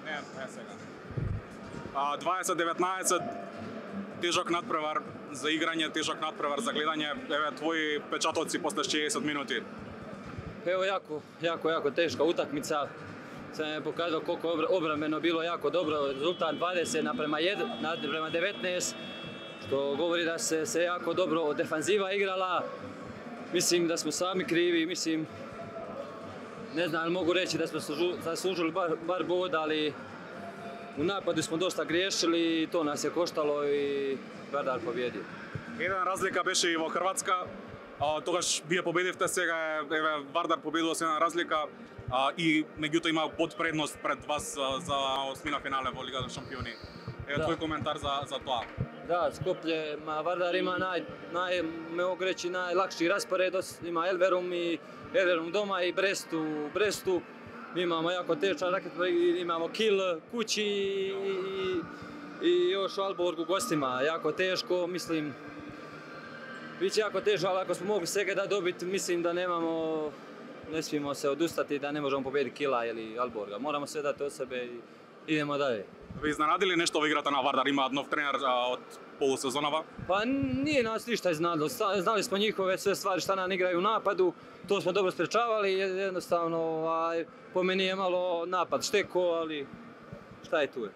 Ne сега. 2019, težak nadprevar za igranje, težak nadprevar za gledanje. Evo, tvoji pečatovci posle 60 minuti. Evo, jako teška utakmica. Sam je pokazao koliko je obrambeno bilo jako dobro. Rezultat 20:19, što govori da se jako dobro defanziva igrala. Mislim da smo sami krivi, mislim, ne znam, mogu reći da smo zaslužili bar bod, ali u napadu smo dosta griješili i to nas je koštalo i Vardar pobjedio. Jedan razlika беше и во Хрватска, тогаш вие победивте, сега Вардар победува се една разлика и меѓутоа има подпредност пред вас за осмина финале во Лига на шампиони. Твој коментар за тоа? Da, Skoplje, Vardar ima mogu reći, najlakši raspored, ima Elverum doma i Brestu. Mi imamo jako teška raketa, imamo Kiel kući i još u Alborgu gostima, jako teško, mislim, biće jako teško, ali ako smo mogli svega da dobiti, mislim da ne smijemo se odustati, da ne možemo pobediti Kiela ili Alborga, moramo sve dati od sebe i idemo dalje. Ви изненадили нешто во играта на Вардар? Има нов тренер од полусезонава? Pa nije nas ništa iznenadilo, znali smo njihove sve stvari šta nam igraju u napadu, to smo dobro sprečavali, jednostavno po meni je malo napad šteko, ali šta je tu je.